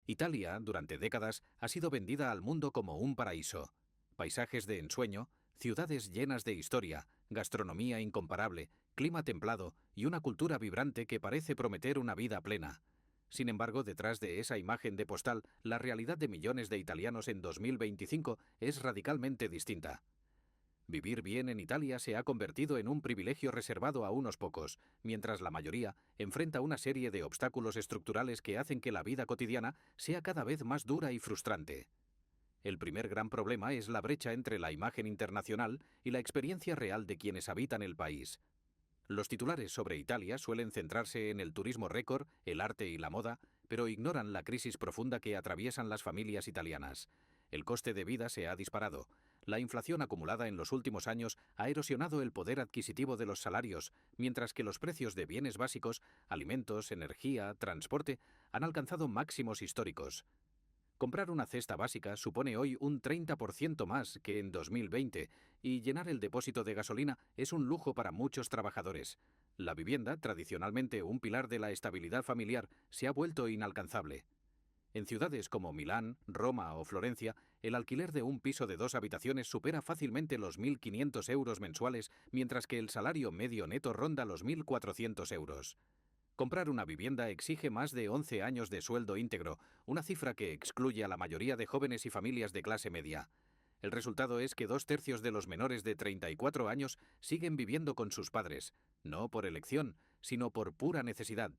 Italia, durante décadas, ha sido vendida al mundo como un paraíso. Paisajes de ensueño, ciudades llenas de historia, gastronomía incomparable, clima templado y una cultura vibrante que parece prometer una vida plena. Sin embargo, detrás de esa imagen de postal, la realidad de millones de italianos en 2025 es radicalmente distinta. Vivir bien en Italia se ha convertido en un privilegio reservado a unos pocos, mientras la mayoría enfrenta una serie de obstáculos estructurales que hacen que la vida cotidiana sea cada vez más dura y frustrante. El primer gran problema es la brecha entre la imagen internacional y la experiencia real de quienes habitan el país. Los titulares sobre Italia suelen centrarse en el turismo récord, el arte y la moda, pero ignoran la crisis profunda que atraviesan las familias italianas. El coste de vida se ha disparado. La inflación acumulada en los últimos años ha erosionado el poder adquisitivo de los salarios, mientras que los precios de bienes básicos, alimentos, energía, transporte, han alcanzado máximos históricos. Comprar una cesta básica supone hoy un 30% más que en 2020 y llenar el depósito de gasolina es un lujo para muchos trabajadores. La vivienda, tradicionalmente un pilar de la estabilidad familiar, se ha vuelto inalcanzable. En ciudades como Milán, Roma o Florencia, el alquiler de un piso de 2 habitaciones supera fácilmente los 1.500 euros mensuales, mientras que el salario medio neto ronda los 1.400 euros. Comprar una vivienda exige más de 11 años de sueldo íntegro, una cifra que excluye a la mayoría de jóvenes y familias de clase media. El resultado es que 2/3 de los menores de 34 años siguen viviendo con sus padres, no por elección, sino por pura necesidad.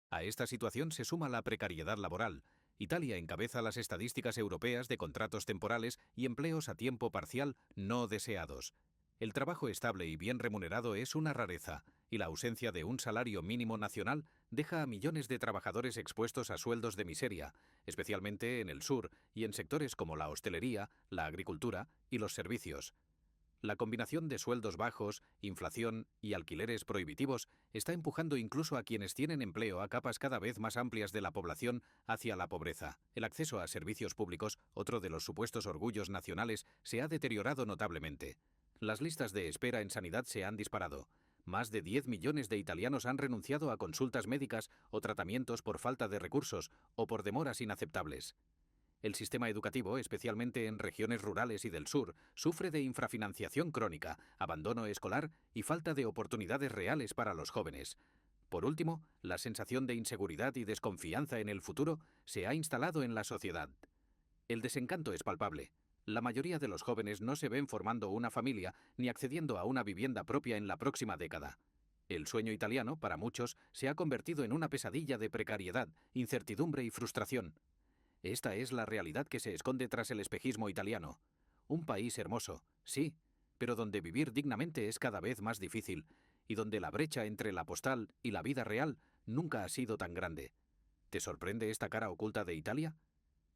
A esta situación se suma la precariedad laboral. Italia encabeza las estadísticas europeas de contratos temporales y empleos a tiempo parcial no deseados. El trabajo estable y bien remunerado es una rareza, y la ausencia de un salario mínimo nacional deja a millones de trabajadores expuestos a sueldos de miseria, especialmente en el sur y en sectores como la hostelería, la agricultura y los servicios. La combinación de sueldos bajos, inflación y alquileres prohibitivos está empujando incluso a quienes tienen empleo a capas cada vez más amplias de la población hacia la pobreza. El acceso a servicios públicos, otro de los supuestos orgullos nacionales, se ha deteriorado notablemente. Las listas de espera en sanidad se han disparado. Más de 10 millones de italianos han renunciado a consultas médicas o tratamientos por falta de recursos o por demoras inaceptables. El sistema educativo, especialmente en regiones rurales y del sur, sufre de infrafinanciación crónica, abandono escolar y falta de oportunidades reales para los jóvenes. Por último, la sensación de inseguridad y desconfianza en el futuro se ha instalado en la sociedad. El desencanto es palpable. La mayoría de los jóvenes no se ven formando una familia ni accediendo a una vivienda propia en la próxima década. El sueño italiano, para muchos, se ha convertido en una pesadilla de precariedad, incertidumbre y frustración. Esta es la realidad que se esconde tras el espejismo italiano. Un país hermoso, sí, pero donde vivir dignamente es cada vez más difícil, y donde la brecha entre la postal y la vida real nunca ha sido tan grande. ¿Te sorprende esta cara oculta de Italia?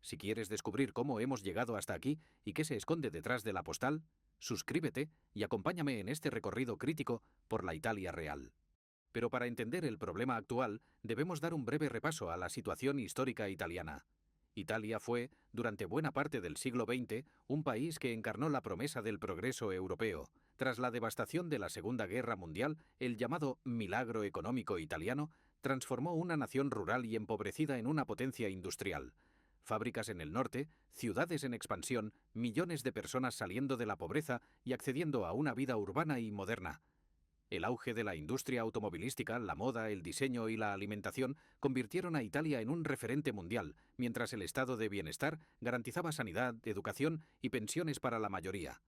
Si quieres descubrir cómo hemos llegado hasta aquí y qué se esconde detrás de la postal, suscríbete y acompáñame en este recorrido crítico por la Italia real. Pero para entender el problema actual, debemos dar un breve repaso a la situación histórica italiana. Italia fue, durante buena parte del siglo XX, un país que encarnó la promesa del progreso europeo. Tras la devastación de la Segunda Guerra Mundial, el llamado milagro económico italiano transformó una nación rural y empobrecida en una potencia industrial. Fábricas en el norte, ciudades en expansión, millones de personas saliendo de la pobreza y accediendo a una vida urbana y moderna. El auge de la industria automovilística, la moda, el diseño y la alimentación convirtieron a Italia en un referente mundial, mientras el estado de bienestar garantizaba sanidad, educación y pensiones para la mayoría.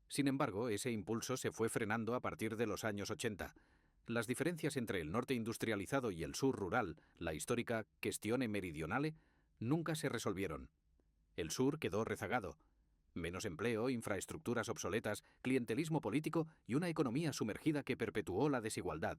Sin embargo, ese impulso se fue frenando a partir de los años 80. Las diferencias entre el norte industrializado y el sur rural, la histórica questione meridionale, nunca se resolvieron. El sur quedó rezagado. Menos empleo, infraestructuras obsoletas, clientelismo político y una economía sumergida que perpetuó la desigualdad.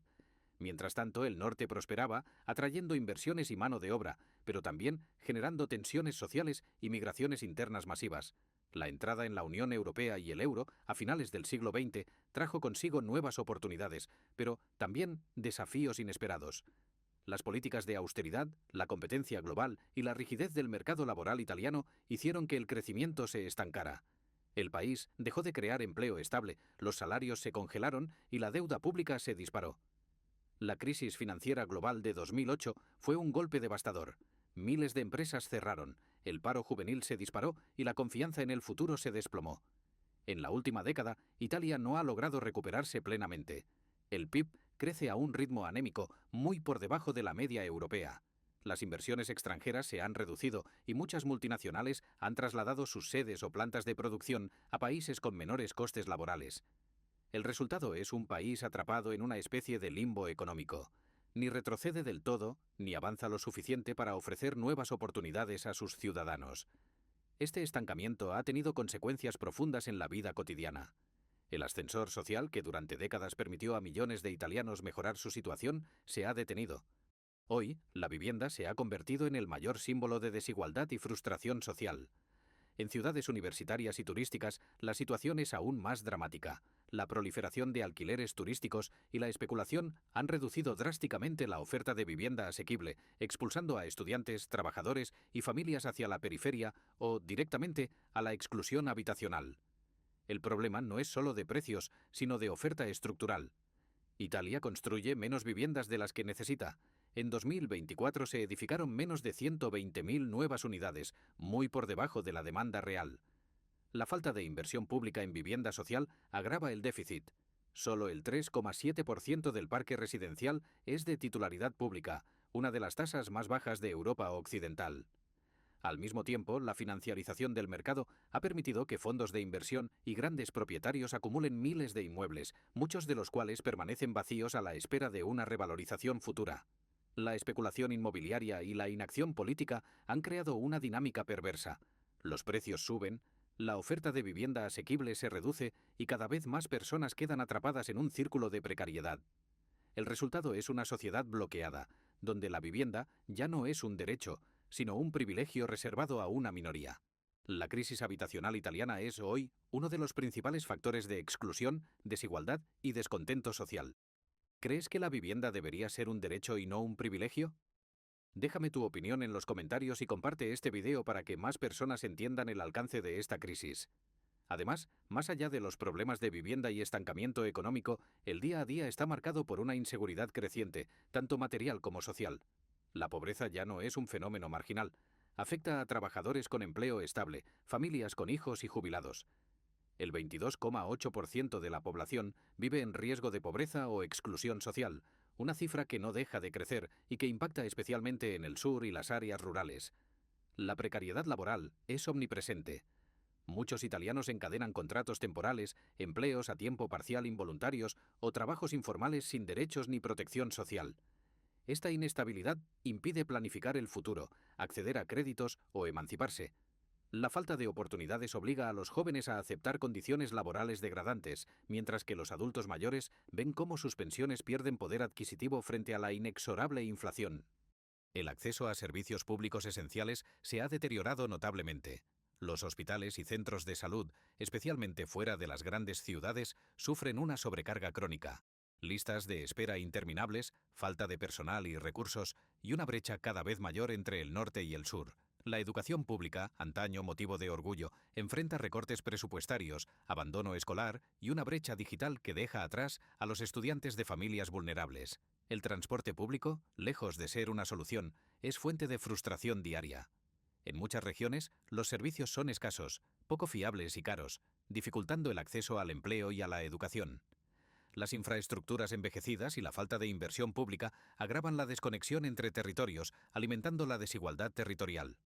Mientras tanto, el norte prosperaba, atrayendo inversiones y mano de obra, pero también generando tensiones sociales y migraciones internas masivas. La entrada en la Unión Europea y el euro, a finales del siglo XX, trajo consigo nuevas oportunidades, pero también desafíos inesperados. Las políticas de austeridad, la competencia global y la rigidez del mercado laboral italiano hicieron que el crecimiento se estancara. El país dejó de crear empleo estable, los salarios se congelaron y la deuda pública se disparó. La crisis financiera global de 2008 fue un golpe devastador. miles de empresas cerraron, el paro juvenil se disparó y la confianza en el futuro se desplomó. En la última década, Italia no ha logrado recuperarse plenamente. El PIB crece a un ritmo anémico muy por debajo de la media europea. Las inversiones extranjeras se han reducido y muchas multinacionales han trasladado sus sedes o plantas de producción a países con menores costes laborales. El resultado es un país atrapado en una especie de limbo económico. Ni retrocede del todo, ni avanza lo suficiente para ofrecer nuevas oportunidades a sus ciudadanos. Este estancamiento ha tenido consecuencias profundas en la vida cotidiana. El ascensor social, que durante décadas permitió a millones de italianos mejorar su situación, se ha detenido. Hoy, la vivienda se ha convertido en el mayor símbolo de desigualdad y frustración social. En ciudades universitarias y turísticas, la situación es aún más dramática. La proliferación de alquileres turísticos y la especulación han reducido drásticamente la oferta de vivienda asequible, expulsando a estudiantes, trabajadores y familias hacia la periferia o, directamente, a la exclusión habitacional. El problema no es solo de precios, sino de oferta estructural. Italia construye menos viviendas de las que necesita. En 2024 se edificaron menos de 120.000 nuevas unidades, muy por debajo de la demanda real. La falta de inversión pública en vivienda social agrava el déficit. Solo el 3,7% del parque residencial es de titularidad pública, una de las tasas más bajas de Europa Occidental. Al mismo tiempo, la financiarización del mercado ha permitido que fondos de inversión y grandes propietarios acumulen miles de inmuebles, muchos de los cuales permanecen vacíos a la espera de una revalorización futura. La especulación inmobiliaria y la inacción política han creado una dinámica perversa. Los precios suben, la oferta de vivienda asequible se reduce y cada vez más personas quedan atrapadas en un círculo de precariedad. El resultado es una sociedad bloqueada, donde la vivienda ya no es un derecho, sino un privilegio reservado a una minoría. La crisis habitacional italiana es hoy uno de los principales factores de exclusión, desigualdad y descontento social. ¿Crees que la vivienda debería ser un derecho y no un privilegio? Déjame tu opinión en los comentarios y comparte este video para que más personas entiendan el alcance de esta crisis. Además, más allá de los problemas de vivienda y estancamiento económico, el día a día está marcado por una inseguridad creciente, tanto material como social. La pobreza ya no es un fenómeno marginal. Afecta a trabajadores con empleo estable, familias con hijos y jubilados. El 22,8% de la población vive en riesgo de pobreza o exclusión social, una cifra que no deja de crecer y que impacta especialmente en el sur y las áreas rurales. La precariedad laboral es omnipresente. Muchos italianos encadenan contratos temporales, empleos a tiempo parcial involuntarios o trabajos informales sin derechos ni protección social. Esta inestabilidad impide planificar el futuro, acceder a créditos o emanciparse. La falta de oportunidades obliga a los jóvenes a aceptar condiciones laborales degradantes, mientras que los adultos mayores ven cómo sus pensiones pierden poder adquisitivo frente a la inexorable inflación. El acceso a servicios públicos esenciales se ha deteriorado notablemente. Los hospitales y centros de salud, especialmente fuera de las grandes ciudades, sufren una sobrecarga crónica. Listas de espera interminables, falta de personal y recursos, y una brecha cada vez mayor entre el norte y el sur. La educación pública, antaño motivo de orgullo, enfrenta recortes presupuestarios, abandono escolar y una brecha digital que deja atrás a los estudiantes de familias vulnerables. El transporte público, lejos de ser una solución, es fuente de frustración diaria. En muchas regiones, los servicios son escasos, poco fiables y caros, dificultando el acceso al empleo y a la educación. Las infraestructuras envejecidas y la falta de inversión pública agravan la desconexión entre territorios, alimentando la desigualdad territorial.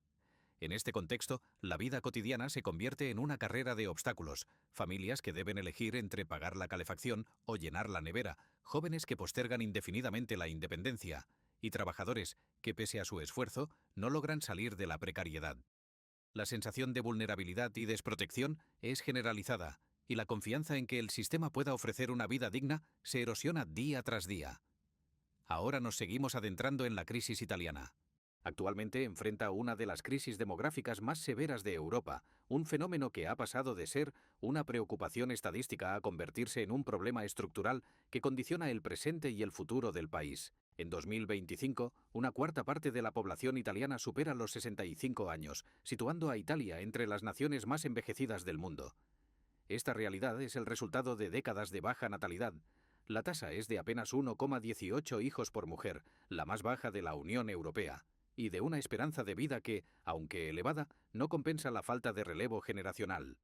En este contexto, la vida cotidiana se convierte en una carrera de obstáculos, familias que deben elegir entre pagar la calefacción o llenar la nevera, jóvenes que postergan indefinidamente la independencia, y trabajadores que, pese a su esfuerzo, no logran salir de la precariedad. La sensación de vulnerabilidad y desprotección es generalizada, y la confianza en que el sistema pueda ofrecer una vida digna se erosiona día tras día. Ahora nos seguimos adentrando en la crisis italiana. Actualmente enfrenta una de las crisis demográficas más severas de Europa, un fenómeno que ha pasado de ser una preocupación estadística a convertirse en un problema estructural que condiciona el presente y el futuro del país. En 2025, una cuarta parte de la población italiana supera los 65 años, situando a Italia entre las naciones más envejecidas del mundo. Esta realidad es el resultado de décadas de baja natalidad. La tasa es de apenas 1,18 hijos por mujer, la más baja de la Unión Europea. y de una esperanza de vida que, aunque elevada, no compensa la falta de relevo generacional.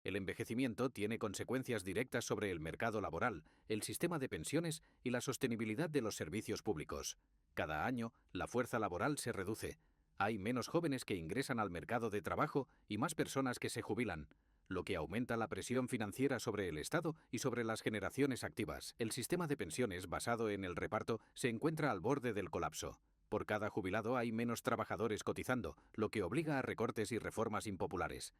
El envejecimiento tiene consecuencias directas sobre el mercado laboral, el sistema de pensiones y la sostenibilidad de los servicios públicos. Cada año, la fuerza laboral se reduce. Hay menos jóvenes que ingresan al mercado de trabajo y más personas que se jubilan, lo que aumenta la presión financiera sobre el Estado y sobre las generaciones activas. El sistema de pensiones basado en el reparto se encuentra al borde del colapso. Por cada jubilado hay menos trabajadores cotizando, lo que obliga a recortes y reformas impopulares.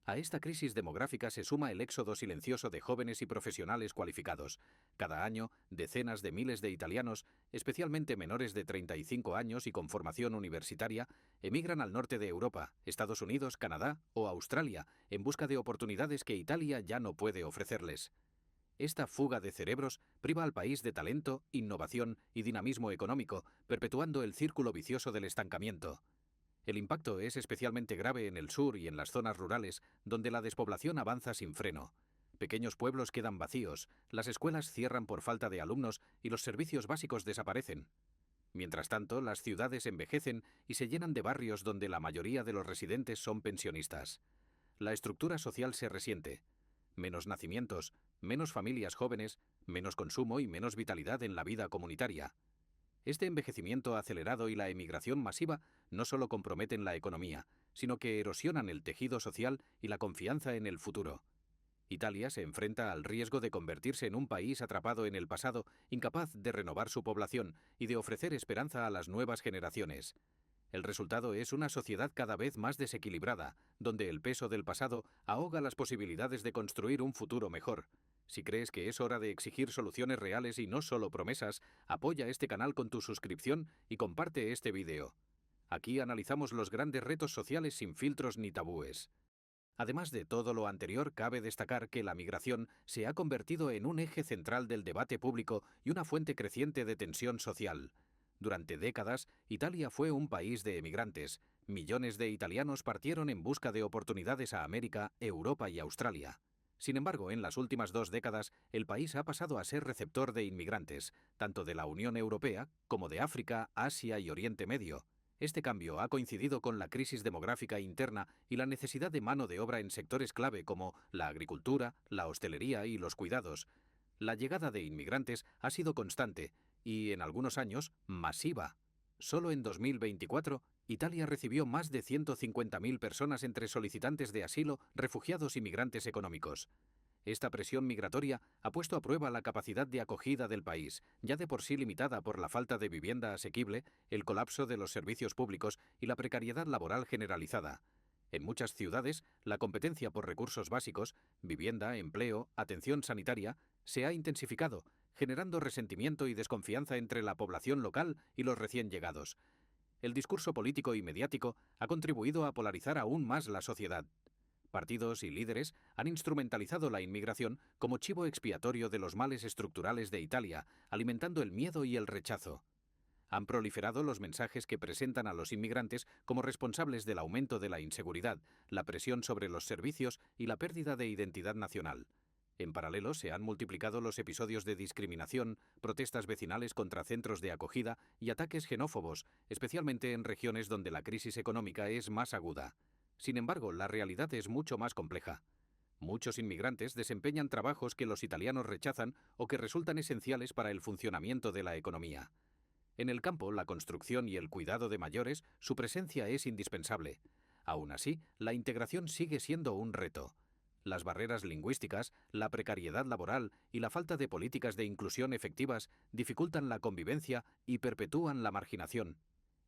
A esta crisis demográfica se suma el éxodo silencioso de jóvenes y profesionales cualificados. Cada año, decenas de miles de italianos, especialmente menores de 35 años y con formación universitaria, emigran al norte de Europa, Estados Unidos, Canadá o Australia, en busca de oportunidades que Italia ya no puede ofrecerles. Esta fuga de cerebros priva al país de talento, innovación y dinamismo económico, perpetuando el círculo vicioso del estancamiento. El impacto es especialmente grave en el sur y en las zonas rurales, donde la despoblación avanza sin freno. Pequeños pueblos quedan vacíos, las escuelas cierran por falta de alumnos y los servicios básicos desaparecen. Mientras tanto, las ciudades envejecen y se llenan de barrios donde la mayoría de los residentes son pensionistas. La estructura social se resiente. Menos nacimientos, menos familias jóvenes, menos consumo y menos vitalidad en la vida comunitaria. Este envejecimiento acelerado y la emigración masiva no solo comprometen la economía, sino que erosionan el tejido social y la confianza en el futuro. Italia se enfrenta al riesgo de convertirse en un país atrapado en el pasado, incapaz de renovar su población y de ofrecer esperanza a las nuevas generaciones. El resultado es una sociedad cada vez más desequilibrada, donde el peso del pasado ahoga las posibilidades de construir un futuro mejor. Si crees que es hora de exigir soluciones reales y no solo promesas, apoya este canal con tu suscripción y comparte este vídeo. Aquí analizamos los grandes retos sociales sin filtros ni tabúes. Además de todo lo anterior, cabe destacar que la migración se ha convertido en un eje central del debate público y una fuente creciente de tensión social. Durante décadas, Italia fue un país de emigrantes. Millones de italianos partieron en busca de oportunidades a América, Europa y Australia. Sin embargo, en las últimas 2 décadas, el país ha pasado a ser receptor de inmigrantes, tanto de la Unión Europea como de África, Asia y Oriente Medio. Este cambio ha coincidido con la crisis demográfica interna y la necesidad de mano de obra en sectores clave como la agricultura, la hostelería y los cuidados. La llegada de inmigrantes ha sido constante y, en algunos años, masiva. Solo en 2024, Italia recibió más de 150.000 personas entre solicitantes de asilo, refugiados y migrantes económicos. Esta presión migratoria ha puesto a prueba la capacidad de acogida del país, ya de por sí limitada por la falta de vivienda asequible, el colapso de los servicios públicos y la precariedad laboral generalizada. En muchas ciudades, la competencia por recursos básicos, vivienda, empleo, atención sanitaria, se ha intensificado, generando resentimiento y desconfianza entre la población local y los recién llegados. El discurso político y mediático ha contribuido a polarizar aún más la sociedad. Partidos y líderes han instrumentalizado la inmigración como chivo expiatorio de los males estructurales de Italia, alimentando el miedo y el rechazo. Han proliferado los mensajes que presentan a los inmigrantes como responsables del aumento de la inseguridad, la presión sobre los servicios y la pérdida de identidad nacional. En paralelo, se han multiplicado los episodios de discriminación, protestas vecinales contra centros de acogida y ataques xenófobos, especialmente en regiones donde la crisis económica es más aguda. Sin embargo, la realidad es mucho más compleja. Muchos inmigrantes desempeñan trabajos que los italianos rechazan o que resultan esenciales para el funcionamiento de la economía. En el campo, la construcción y el cuidado de mayores, su presencia es indispensable. Aún así, la integración sigue siendo un reto. Las barreras lingüísticas, la precariedad laboral y la falta de políticas de inclusión efectivas dificultan la convivencia y perpetúan la marginación.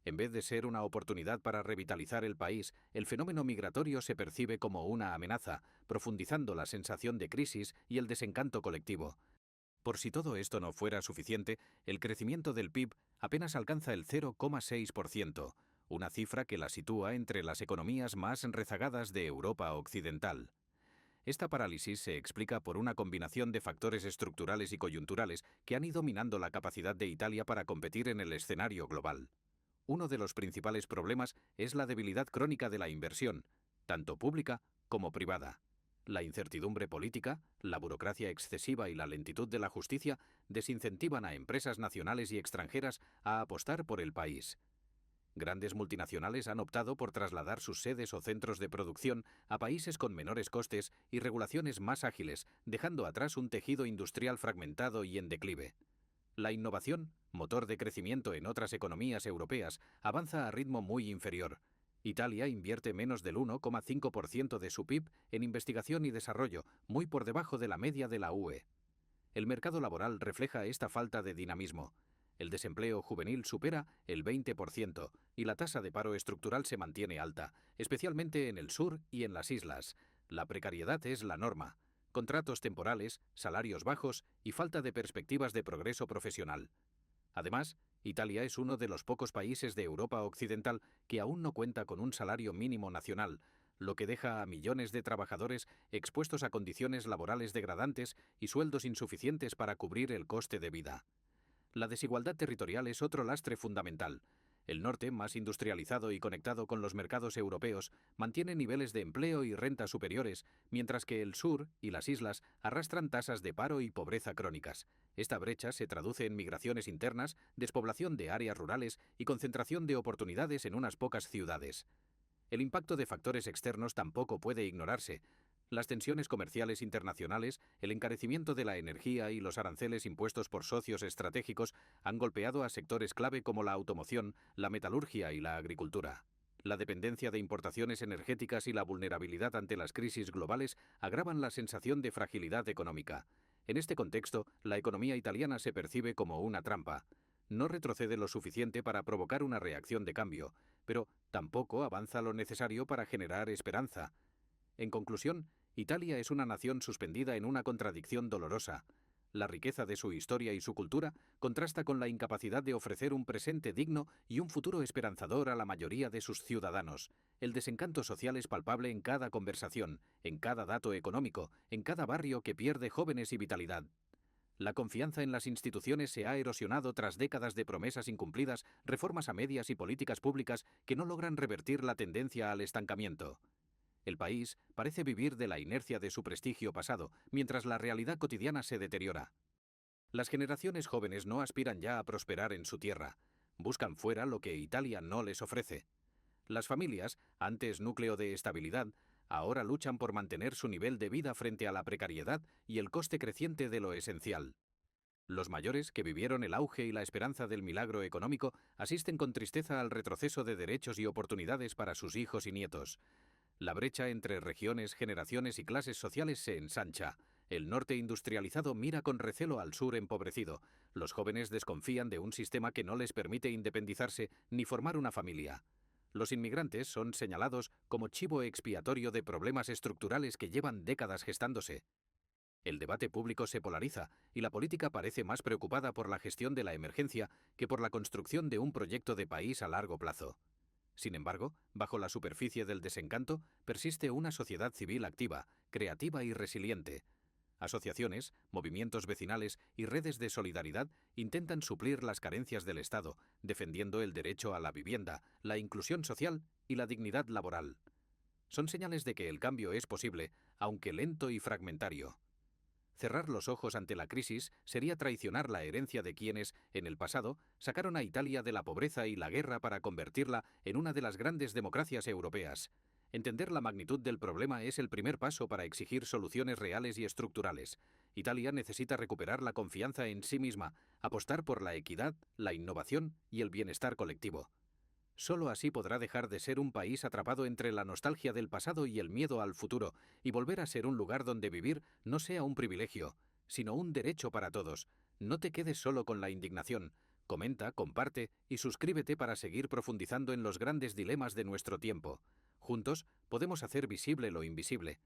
En vez de ser una oportunidad para revitalizar el país, el fenómeno migratorio se percibe como una amenaza, profundizando la sensación de crisis y el desencanto colectivo. Por si todo esto no fuera suficiente, el crecimiento del PIB apenas alcanza el 0,6%, una cifra que la sitúa entre las economías más rezagadas de Europa occidental. Esta parálisis se explica por una combinación de factores estructurales y coyunturales que han ido minando la capacidad de Italia para competir en el escenario global. Uno de los principales problemas es la debilidad crónica de la inversión, tanto pública como privada. La incertidumbre política, la burocracia excesiva y la lentitud de la justicia desincentivan a empresas nacionales y extranjeras a apostar por el país. Grandes multinacionales han optado por trasladar sus sedes o centros de producción a países con menores costes y regulaciones más ágiles, dejando atrás un tejido industrial fragmentado y en declive. La innovación, motor de crecimiento en otras economías europeas, avanza a ritmo muy inferior. Italia invierte menos del 1,5% de su PIB en investigación y desarrollo, muy por debajo de la media de la UE. El mercado laboral refleja esta falta de dinamismo. El desempleo juvenil supera el 20% y la tasa de paro estructural se mantiene alta, especialmente en el sur y en las islas. La precariedad es la norma. Contratos temporales, salarios bajos y falta de perspectivas de progreso profesional. Además, Italia es uno de los pocos países de Europa Occidental que aún no cuenta con un salario mínimo nacional, lo que deja a millones de trabajadores expuestos a condiciones laborales degradantes y sueldos insuficientes para cubrir el coste de vida. La desigualdad territorial es otro lastre fundamental. El norte, más industrializado y conectado con los mercados europeos, mantiene niveles de empleo y renta superiores, mientras que el sur y las islas arrastran tasas de paro y pobreza crónicas. Esta brecha se traduce en migraciones internas, despoblación de áreas rurales y concentración de oportunidades en unas pocas ciudades. El impacto de factores externos tampoco puede ignorarse. Las tensiones comerciales internacionales, el encarecimiento de la energía y los aranceles impuestos por socios estratégicos han golpeado a sectores clave como la automoción, la metalurgia y la agricultura. La dependencia de importaciones energéticas y la vulnerabilidad ante las crisis globales agravan la sensación de fragilidad económica. En este contexto, la economía italiana se percibe como una trampa. No retrocede lo suficiente para provocar una reacción de cambio, pero tampoco avanza lo necesario para generar esperanza. En conclusión, Italia es una nación suspendida en una contradicción dolorosa. La riqueza de su historia y su cultura contrasta con la incapacidad de ofrecer un presente digno y un futuro esperanzador a la mayoría de sus ciudadanos. El desencanto social es palpable en cada conversación, en cada dato económico, en cada barrio que pierde jóvenes y vitalidad. La confianza en las instituciones se ha erosionado tras décadas de promesas incumplidas, reformas a medias y políticas públicas que no logran revertir la tendencia al estancamiento. El país parece vivir de la inercia de su prestigio pasado, mientras la realidad cotidiana se deteriora. Las generaciones jóvenes no aspiran ya a prosperar en su tierra. Buscan fuera lo que Italia no les ofrece. Las familias, antes núcleo de estabilidad, ahora luchan por mantener su nivel de vida frente a la precariedad y el coste creciente de lo esencial. Los mayores, que vivieron el auge y la esperanza del milagro económico, asisten con tristeza al retroceso de derechos y oportunidades para sus hijos y nietos. La brecha entre regiones, generaciones y clases sociales se ensancha. El norte industrializado mira con recelo al sur empobrecido. Los jóvenes desconfían de un sistema que no les permite independizarse ni formar una familia. Los inmigrantes son señalados como chivo expiatorio de problemas estructurales que llevan décadas gestándose. El debate público se polariza y la política parece más preocupada por la gestión de la emergencia que por la construcción de un proyecto de país a largo plazo. Sin embargo, bajo la superficie del desencanto persiste una sociedad civil activa, creativa y resiliente. Asociaciones, movimientos vecinales y redes de solidaridad intentan suplir las carencias del Estado, defendiendo el derecho a la vivienda, la inclusión social y la dignidad laboral. Son señales de que el cambio es posible, aunque lento y fragmentario. Cerrar los ojos ante la crisis sería traicionar la herencia de quienes, en el pasado, sacaron a Italia de la pobreza y la guerra para convertirla en una de las grandes democracias europeas. Entender la magnitud del problema es el primer paso para exigir soluciones reales y estructurales. Italia necesita recuperar la confianza en sí misma, apostar por la equidad, la innovación y el bienestar colectivo. Solo así podrá dejar de ser un país atrapado entre la nostalgia del pasado y el miedo al futuro, y volver a ser un lugar donde vivir no sea un privilegio, sino un derecho para todos. No te quedes solo con la indignación. Comenta, comparte y suscríbete para seguir profundizando en los grandes dilemas de nuestro tiempo. Juntos podemos hacer visible lo invisible.